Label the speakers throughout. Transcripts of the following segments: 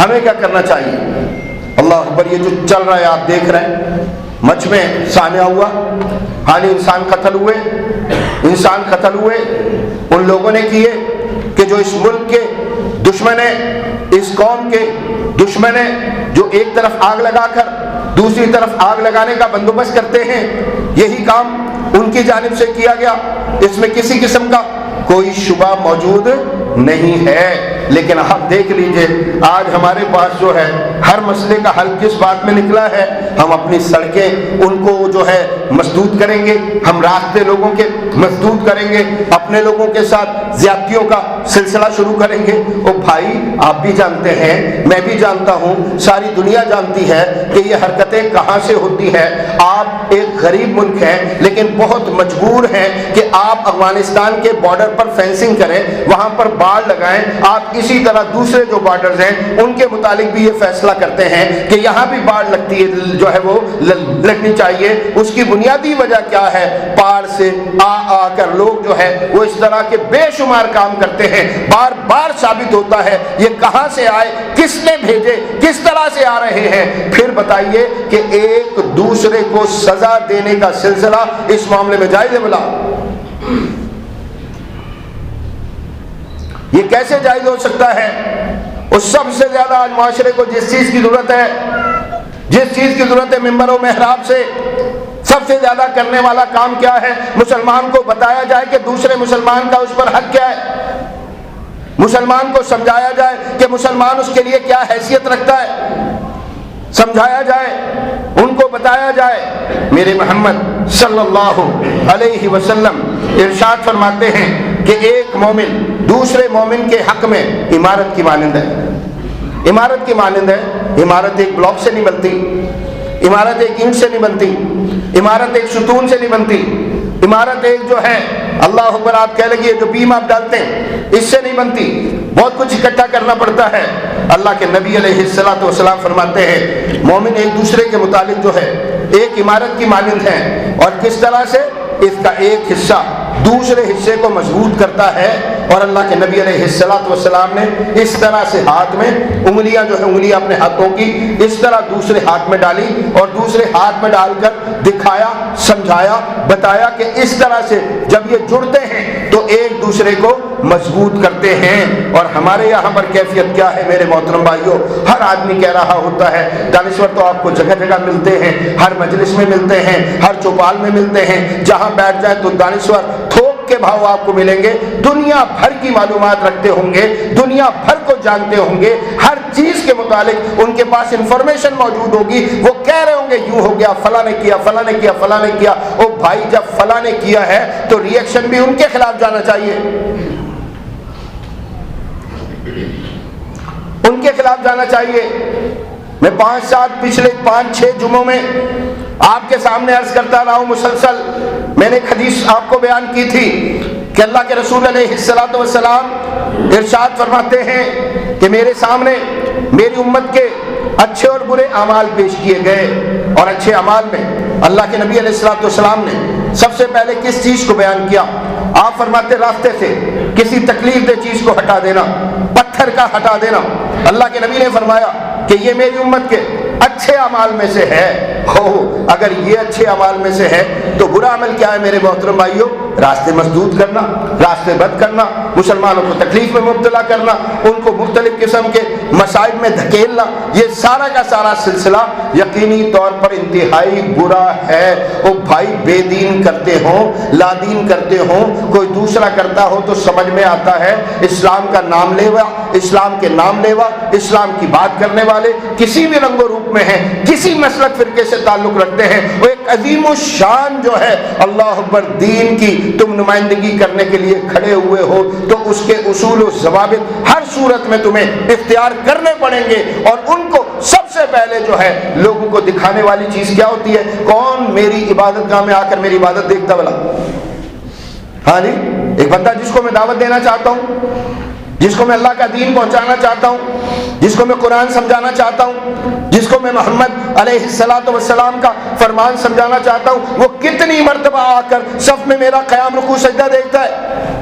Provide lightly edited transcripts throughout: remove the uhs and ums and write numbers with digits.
Speaker 1: ہمیں کیا کرنا چاہیے؟ اللہ اکبر، یہ جو چل رہا ہے آپ دیکھ رہے ہیں، مچھ میں سانحہ ہوا، ہاں انسان قتل ہوئے ان لوگوں نے کیے کہ جو اس ملک کے دشمن ہیں، اس قوم کے دشمن ہیں، جو ایک طرف آگ لگا کر دوسری طرف آگ لگانے کا بندوبست کرتے ہیں، یہی کام ان کی جانب سے کیا گیا، اس میں کسی قسم کا کوئی شبہ موجود نہیں ہے۔ لیکن آپ دیکھ لیجئے آج ہمارے پاس جو ہے ہر مسئلے کا حل کس بات میں نکلا ہے؟ ہم اپنی سڑکیں ان کو جو ہے مسدود کریں گے، ہم راستے لوگوں کے مسدود کریں گے، اپنے لوگوں کے ساتھ زیادتیوں کا سلسلہ شروع کریں گے۔ او بھائی، آپ بھی جانتے ہیں، میں بھی جانتا ہوں، ساری دنیا جانتی ہے کہ یہ حرکتیں کہاں سے ہوتی ہیں۔ آپ ایک غریب ملک ہیں لیکن بہت مجبور ہیں کہ آپ افغانستان کے بارڈر پر فینسنگ کریں، وہاں پر باڑ لگائیں۔ آپ اسی طرح دوسرے جو بارڈرز ہیں ان کے متعلق بھی یہ فیصلہ کرتے ہیں کہ یہاں بھی باڑ لگتی ہے، جو ہے وہ لگنی چاہیے۔ اس کی بنیادی وجہ کیا ہے؟ پار سے آ کر لوگ جو ہے وہ اس طرح کے بے شمار کام کرتے ہیں، بار بار ثابت ہوتا ہے یہ کہاں سے آئے، کس نے بھیجے، کس طرح سے آ رہے ہیں۔ پھر بتائیے کہ ایک دوسرے کو سزا دینے کا سلسلہ اس معاملے میں جائز ہے بلا؟ یہ کیسے جائز ہو سکتا ہے؟ اور سب سے زیادہ آج معاشرے کو جس چیز کی ضرورت ہے، ممبر و محراب سے سب سے زیادہ کرنے والا کام کیا ہے؟ مسلمان کو بتایا جائے کہ دوسرے مسلمان کا اس پر حق کیا ہے، مسلمان کو سمجھایا جائے کہ مسلمان اس کے لیے کیا حیثیت رکھتا ہے، سمجھایا جائے، ان کو بتایا جائے۔ میرے محمد صلی اللہ علیہ وسلم ارشاد فرماتے ہیں کہ ایک مومن دوسرے مومن کے حق میں عمارت کی مانند ہے، عمارت کی مانند ہے۔ عمارت ایک بلاک سے نہیں بنتی، عمارت ایک اینٹ سے نہیں بنتی، عمارت ایک ستون سے نہیں بنتی، عمارت ایک جو ہے اللہ اکبر آپ کہہ لگیے جو بیم آپ ڈالتے ہیں اس سے نہیں بنتی، بہت کچھ اکٹھا کرنا پڑتا ہے۔ اللہ کے نبی علیہ الصلوۃ والسلام فرماتے ہیں مومن ایک دوسرے کے متعلق جو ہے ایک عمارت کی مانند ہے، اور کس طرح سے اس کا ایک حصہ دوسرے حصے کو مضبوط کرتا ہے۔ اور اللہ کے نبی علیہ الصلوۃ والسلام نے اس طرح سے ہاتھ میں انگلیاں جو ہے انگلیاں اپنے ہاتھوں کی اس طرح دوسرے ہاتھ میں ڈالی اور دوسرے ہاتھ میں ڈال کر دکھایا، سمجھایا، بتایا کہ اس طرح سے جب یہ جڑتے ہیں تو ایک دوسرے کو مضبوط کرتے ہیں۔ اور ہمارے یہاں پر کیفیت کیا ہے میرے محترم بھائیوں؟ ہر آدمی کہہ رہا ہوتا ہے، دانشور تو آپ کو جگہ جگہ ملتے ہیں، ہر مجلس میں ملتے ہیں، ہر چوپال میں ملتے ہیں، جہاں بیٹھ جائیں تو دانشور تھوک کے بھاؤ آپ کو ملیں گے، دنیا بھر کی معلومات رکھتے ہوں گے، دنیا بھر کو جانتے ہوں گے، ہر چیز کے متعلق ان کے پاس انفارمیشن موجود ہوگی۔ وہ کہہ رہے ہوں گے یوں ہو گیا، فلاں نے کیا، فلاں نے کیا، فلاں نے کیا۔ او بھائی، جب فلاں نے کیا ہے تو ریئیکشن بھی ان کے خلاف جانا چاہیے، ان کے خلاف جانا چاہیے۔ میں 5-7 پچھلے 5-6 جمعوں میں آپ کے سامنے عرض کرتا رہا ہوں مسلسل۔ میں نے ایک حدیث آپ کو بیان کی تھی کہ اللہ کے رسول علیہ الصلوۃ والسلام ارشاد فرماتے ہیں کہ میرے سامنے میری امت کے اچھے اور برے اعمال پیش کیے گئے، اور اچھے اعمال میں اللہ کے نبی علیہ الصلوۃ والسلام نے سب سے پہلے کس چیز کو بیان کیا؟ آپ فرماتے راستے سے کسی تکلیف دہ چیز کو ہٹا دینا، پتھر کا ہٹا دینا۔ اللہ کے نبی نے فرمایا کہ یہ میری امت کے اچھے اعمال میں سے ہے۔ اگر یہ اچھے اعمال میں سے ہے تو برا عمل کیا ہے میرے محترم بھائیوں؟ راستے مسدود کرنا، راستے بند کرنا، مسلمانوں کو تکلیف میں مبتلا کرنا، ان کو مختلف قسم کے مسائل میں دھکیلنا، یہ سارا کا سارا سلسلہ یقینی طور پر انتہائی برا ہے۔ او بھائی، بے دین کرتے ہوں، لا دین کرتے ہوں، کوئی دوسرا کرتا ہو تو سمجھ میں آتا ہے اسلام کا نام لیوا، اسلام کے نام لیوا، اسلام کی بات کرنے والے کسی بھی رنگ و روپ میں ہیں، کسی مسلک فرقے سے تعلق رکھتے ہیں، وہ ایک عظیم الشان جو ہے اللہ اکبر دین کی تم نمائندگی کرنے کے لیے کھڑے ہوئے ہو تو اس کے اصول و ضوابط ہر صورت میں تمہیں اختیار کرنے پڑیں گے۔ اور ان کو سب سے پہلے جو ہے لوگوں کو دکھانے والی چیز کیا ہوتی ہے؟ کون میری عبادت گاہ میں آ کر میری عبادت دیکھتا بلا؟ ہاں جی، ایک بندہ جس کو میں دعوت دینا چاہتا ہوں، جس کو میں اللہ کا دین پہنچانا چاہتا ہوں، جس کو میں قرآن سمجھانا چاہتا ہوں، جس کو میں محمد علیہ الصلوۃ والسلام کا فرمان سمجھانا چاہتا ہوں، وہ کتنی مرتبہ آ کر صف میں میرا قیام رکوع سجدہ دیکھتا ہے؟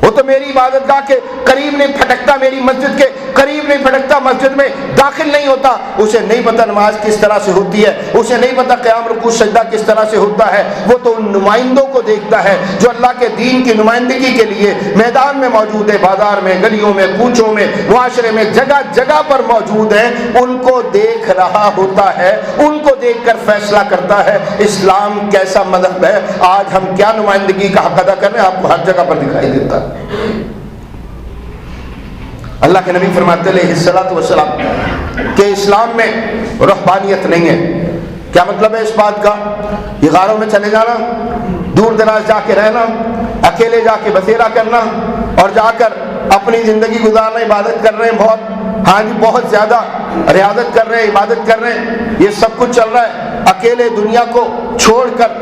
Speaker 1: وہ تو میری عبادت گاہ کے قریب نہیں پھٹکتا، میری مسجد کے قریب نہیں پھٹکتا، مسجد میں داخل نہیں ہوتا، اسے نہیں پتہ نماز کس طرح سے ہوتی ہے، اسے نہیں پتہ قیام رکوع سجدہ کس طرح سے ہوتا ہے۔ وہ تو ان نمائندوں کو دیکھتا ہے جو اللہ کے دین کی نمائندگی کے لیے میدان میں موجود ہے، بازار میں، گلیوں میں، کوچوں میں، معاشرے میں، جگہ جگہ پر موجود ہیں، ان کو دیکھ رہا ہوتا ہے، ان کو دیکھ کر فیصلہ کرتا ہے اسلام کیسا مذہب ہے، آج ہم کیا نمائندگی کا حق ادا کر رہے ہیں، آپ کو ہر جگہ پر دکھائی دیتا ہے۔ اللہ کے نبی فرماتے علیہ الصلوۃ والسلام کہ اسلام میں رہبانیت نہیں ہے۔ کیا مطلب ہے اس بات کا؟ یہ غاروں میں چلے جانا، دور دراز جا کے رہنا، اکیلے جا کے بسیرا کرنا اور جا کر اپنی زندگی گزارنا، عبادت کر رہے ہیں بہت، ہاں جی بہت زیادہ ریاضت کر رہے ہیں، عبادت کر رہے ہیں، یہ سب کچھ چل رہا ہے۔ اکیلے دنیا کو چھوڑ کر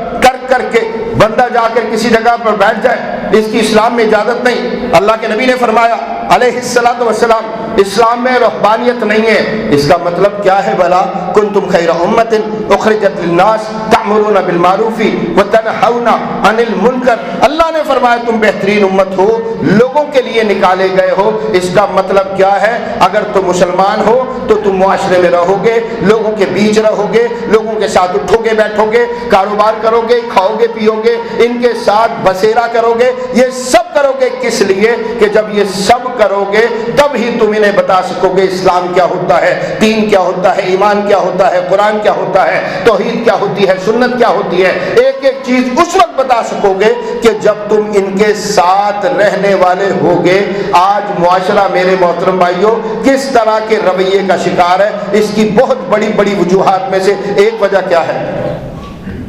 Speaker 1: کے بندہ جا کر کسی جگہ پر بیٹھ جائے، اس کی اسلام میں اجازت نہیں۔ اللہ کے نبی نے فرمایا علیہ الصلوۃ والسلام اسلام میں رہبانیت نہیں ہے۔ اس کا مطلب کیا ہے بھلا؟ کنتم خیر امۃ اخرجت للناس تأمرون بالمعروف وتنہون عن المنکر۔ اللہ نے فرمایا تم بہترین امت ہو، لوگوں کے لیے نکالے گئے ہو۔ اس کا مطلب کیا ہے؟ اگر تم مسلمان ہو تو تم معاشرے میں رہو گے، لوگوں کے بیچ رہو گے، لوگوں کے ساتھ اٹھو گے بیٹھو گے، کاروبار کرو گے، کھاؤ گے پیو گے، ان کے ساتھ بسیرا کرو گے۔ یہ سب کرو گے کس لیے؟ کہ جب یہ سب کرو گے تب ہی تم انہیں بتا سکو گے اسلام کیا ہوتا ہے، دین کیا ہوتا ہے، ایمان کیا ہوتا ہے، قرآن کیا ہوتا ہے، توحید کیا ہوتی ہے، سنت کیا ہوتی ہے۔ ایک ایک چیز اس وقت بتا سکو گے کہ جب تم ان کے ساتھ رہنے والے ہوگے۔ آج معاشرہ میرے محترم بھائیوں کس طرح کے رویے کا شکار ہے؟ اس کی بہت بڑی بڑی وجوہات میں سے ایک وجہ کیا ہے؟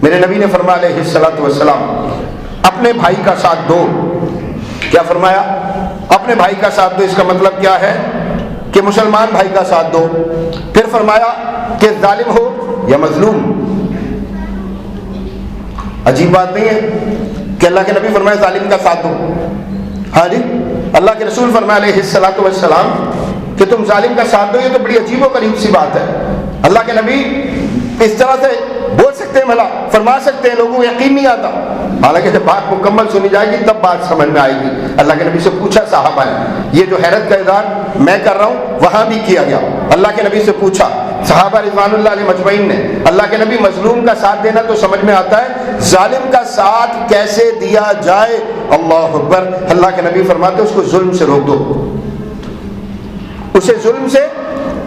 Speaker 1: میرے نبی نے فرمایا علیہ الصلوۃ والسلام اپنے بھائی کا ساتھ دو۔ کیا فرمایا؟ اپنے بھائی کا ساتھ دو۔ اس کا مطلب کیا ہے؟ کہ مسلمان بھائی کا ساتھ دو۔ پھر فرمایا کہ ظالم ہو یا مظلوم۔ عجیب بات نہیں ہے کہ اللہ کے نبی فرمایا ظالم کا ساتھ دو؟ ہاں جی، اللہ کے رسول فرمایا علیہ الصلوۃ والسلام کہ تم ظالم کا ساتھ دو، یہ تو بڑی عجیب و غریب سی بات ہے۔ اللہ کے نبی اس طرح سے بول سکتے ہیں، بھلا فرما سکتے ہیں، لوگوں کو یقین نہیں آتا۔ حالانکہ جب بات مکمل سنی جائے گی تب بات سمجھ میں آئے گی۔ اللہ کے نبی سے پوچھا صحابہ نے، یہ جو حیرت کا اظہار میں کر رہا ہوں وہاں بھی کیا گیا۔ اللہ کے نبی سے پوچھا صحابہ رضوان اللہ علیہ مجمعین نے، اللہ کے نبی مظلوم کا ساتھ دینا تو سمجھ میں آتا ہے، ظالم کا ساتھ کیسے دیا جائے؟ اللہ اکبر۔ اللہ کے نبی فرماتے اس کو ظلم سے روک دو، اسے ظلم سے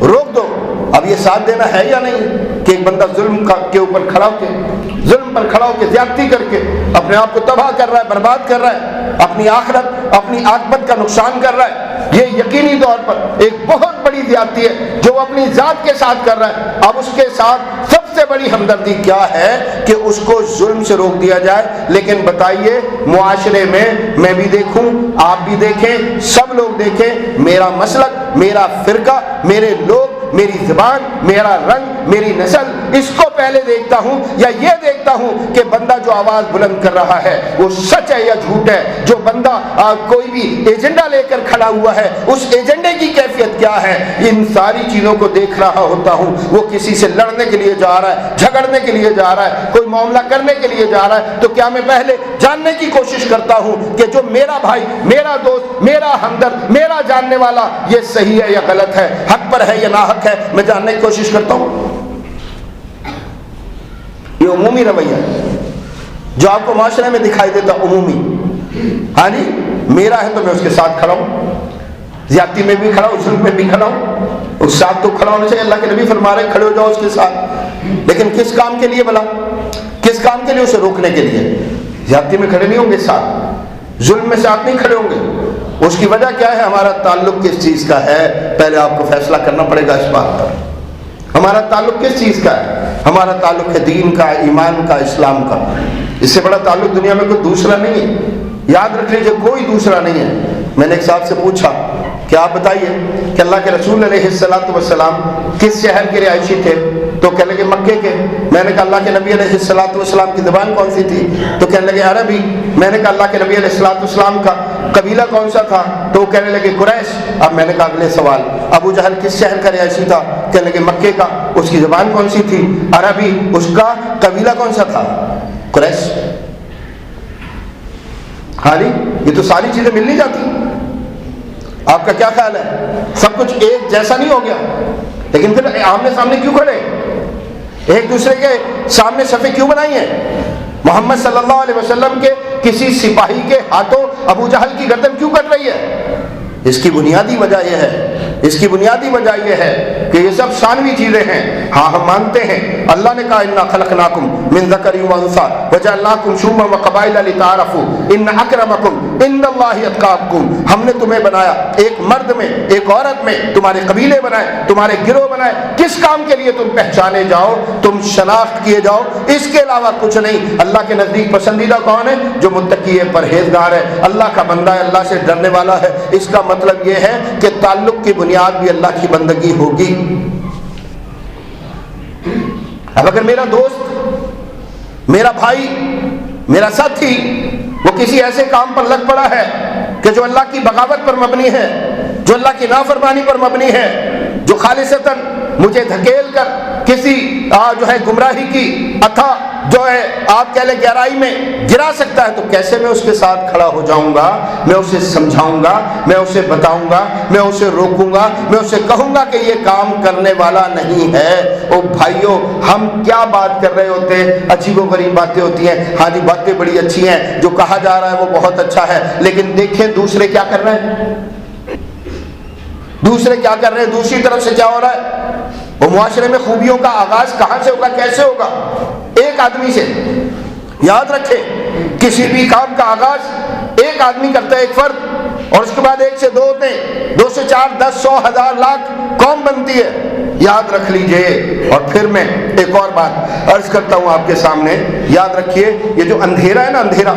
Speaker 1: روک دو۔ اب یہ ساتھ دینا ہے یا نہیں کہ ایک بندہ ظلم کے اوپر کھڑا ہو کے، ظلم پر کھڑا ہو کے زیادتی کر کے اپنے آپ کو تباہ کر رہا ہے، برباد کر رہا ہے، اپنی آخرت اپنی عاقبت کا نقصان کر رہا ہے۔ یہ یقینی طور پر ایک بہت بڑی زیادتی ہے جو وہ اپنی ذات کے ساتھ کر رہا ہے۔ اب اس کے ساتھ سب سے بڑی ہمدردی کیا ہے کہ اس کو ظلم سے روک دیا جائے۔ لیکن بتائیے معاشرے میں بھی دیکھوں، آپ بھی دیکھیں، سب لوگ دیکھیں، میرا مسلک، میرا فرقہ، میرے لوگ، میری زبان، میرا رنگ، میری نسل، اس کو پہلے دیکھتا ہوں یا یہ دیکھتا ہوں کہ بندہ جو آواز بلند کر رہا ہے وہ سچ ہے یا جھوٹ ہے؟ جو بندہ کوئی بھی ایجنڈا لے کر کھڑا ہوا ہے اس ایجنڈے کی کیفیت کیا ہے؟ ان ساری چیزوں کو دیکھ رہا ہوتا ہوں۔ وہ کسی سے لڑنے کے لیے جا رہا ہے، جھگڑنے کے لیے جا رہا ہے، کوئی معاملہ کرنے کے لیے جا رہا ہے، تو کیا میں پہلے جاننے کی کوشش کرتا ہوں کہ جو میرا بھائی، میرا دوست، میرا ہمدرد، میرا جاننے والا یہ صحیح ہے یا غلط ہے، حق پر ہے یا ناحق ہے؟ میں جاننے کی کوشش کرتا ہوں۔ یہ عمومی رویہ ہے جو آپ کو معاشرے میں دکھائی دیتا، عمومی۔ ہاں جی، میرا ہے تو میں اس کے ساتھ کھڑا ہوں، زیادتی میں بھی کھڑا ہوں، ظلم میں بھی کھڑا ہوں، اس ساتھ تو کھڑا ہونا چاہیے۔ اللہ کے نبی فرما رہے کھڑے ہو جاؤ اس کے ساتھ، لیکن کس کام کے لیے بھلا؟ کس کام کے لیے؟ اسے روکنے کے لیے۔ زیادتی میں کھڑے نہیں ہوں گے ساتھ، ظلم میں ساتھ نہیں کھڑے ہوں گے۔ اس کی وجہ کیا ہے؟ ہمارا تعلق کس چیز کا ہے؟ پہلے آپ کو فیصلہ کرنا پڑے گا اس بات پر۔ ہمارا تعلق کس چیز کا ہے؟ ہمارا تعلق ہے دین کا، ایمان کا، اسلام کا۔ اس سے بڑا تعلق دنیا میں کوئی دوسرا نہیں ہے، یاد رکھ لیجیے، کوئی دوسرا نہیں ہے۔ میں نے ایک صاحب سے پوچھا کہ آپ بتائیے کہ اللہ کے رسول علیہ الصلوۃ والسلام کس شہر کے رہائشی تھے؟ تو کہنے لگے مکے کے۔ میں نے کہا اللہ کے نبی علیہ الصلوۃ والسلام کی زبان کون سی تھی؟ تو کہنے لگے عربی۔ میں نے کہا اللہ کے نبی علیہ الصلوۃ والسلام کا قبیلہ کون سا تھا؟ تو وہ کہنے لگے قریش۔ اب میں نے کہا اگلے سوال، ابو جہل کس شہر کا رہائشی تھا؟ کہنے لگے مکے کا۔ اس کی زبان کون سی تھی؟ عربی۔ اس کا قبیلہ کون سا تھا؟ قریش۔ ہاں جی، یہ تو ساری چیزیں مل نہیں جاتی۔ آپ کا کیا خیال ہے؟ سب کچھ ایک جیسا نہیں ہو گیا؟ لیکن پھر آمنے سامنے کیوں کھڑے؟ ایک دوسرے کے سامنے صفیں کیوں بنائی ہیں؟ محمد صلی اللہ علیہ وسلم کے کسی سپاہی کے ہاتھوں ابو جہل کی گردن کیوں کٹ رہی ہے؟ اس کی بنیادی وجہ یہ ہے، اس کی بنیادی وجہ یہ ہے کہ یہ سب ثانوی چیزیں ہیں۔ ہاں ہم مانتے ہیں، اللہ نے کہا انا خلقناکم من ذکر و انثی وجعلناکم شعوبا وقبائل لتعارفوا ان اکرمکم عند اللہ اتقاکم، ہم نے تمہیں بنایا ایک مرد میں ایک عورت میں، تمہارے قبیلے بنائے، تمہارے گروہ بنائے، کس کام کے لیے؟ تم پہچانے جاؤ، تم شناخت کیے جاؤ، اس کے علاوہ کچھ نہیں۔ اللہ کے نزدیک پسندیدہ کون ہے؟ جو متقی ہے، پرہیزگار ہے، اللہ کا بندہ ہے، اللہ سے ڈرنے والا ہے۔ اس کا مطلب یہ ہے کہ تعلق کی بنیاد بھی اللہ کی بندگی ہوگی۔ اب اگر میرا دوست، میرا بھائی، میرا ساتھی وہ کسی ایسے کام پر لگ پڑا ہے کہ جو اللہ کی بغاوت پر مبنی ہے، جو اللہ کی نافرمانی پر مبنی ہے، جو خالصتاً مجھے دھکیل کر کسی جو ہے گمراہی کی اتھا جو ہے آپ کہہ لیں گہرائی میں گرا سکتا ہے، تو کیسے میں اس کے ساتھ کھڑا ہو جاؤں گا؟ میں اسے سمجھاؤں گا، میں اسے بتاؤں گا، میں اسے روکوں گا، میں اسے کہوں گا کہ یہ کام کرنے والا نہیں ہے۔ او بھائیو، ہم کیا بات کر رہے ہوتے ہیں؟ عجیب و غریب باتیں ہوتی ہیں۔ ہاں جی باتیں بڑی اچھی ہیں، جو کہا جا رہا ہے وہ بہت اچھا ہے، لیکن دیکھیں دوسرے کیا کر رہے ہیں، دوسرے کیا کر رہے ہیں، دوسری طرف سے کیا ہو رہا ہے۔ وہ معاشرے میں خوبیوں کا آغاز کہاں سے ہوگا، کیسے ہوگا؟ ایک آدمی سے۔ یاد رکھیں، کسی بھی کام کا آغاز ایک آدمی کرتا ہے، ایک فرد، اور اس کے بعد ایک سے دو ہوتے ہیں، 2 سے 4 10 100 1000 لاکھ قوم بنتی ہے۔ یاد رکھ لیجئے۔ اور پھر میں ایک اور بات عرض کرتا ہوں آپ کے سامنے، یاد رکھیے، یہ جو اندھیرا ہے نا، اندھیرا،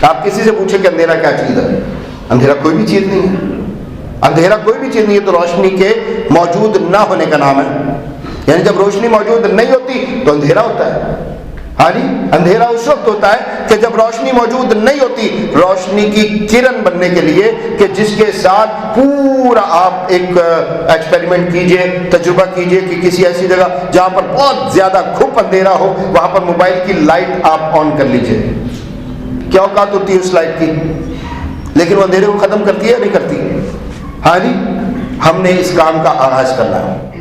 Speaker 1: آپ کسی سے پوچھیں کہ اندھیرا کیا چیز ہے؟ اندھیرا کوئی بھی چیز نہیں ہے۔ اندھیرا کوئی بھی چیز نہیں ہے، تو روشنی کے موجود نہ ہونے کا نام ہے۔ یعنی جب روشنی موجود نہیں ہوتی تو اندھیرا ہوتا ہے۔ ہاں جی، اندھیرا اس وقت ہوتا ہے کہ جب روشنی موجود نہیں ہوتی۔ روشنی کی کرن بننے کے لیے کہ جس کے ساتھ پورا آپ ایک ایکسپیریمنٹ کیجئے، تجربہ کیجئے کہ کسی ایسی جگہ جہاں پر بہت زیادہ گھپ اندھیرا ہو، وہاں پر موبائل کی لائٹ آپ آن کر لیجئے۔ کیا اوقات ہوتی ہے اس لائٹ کی؟ لیکن وہ اندھیرے کو ختم کرتی ہے یا نہیں کرتی؟ ہاں جی، ہم نے اس کام کا آغاز کرنا ہے۔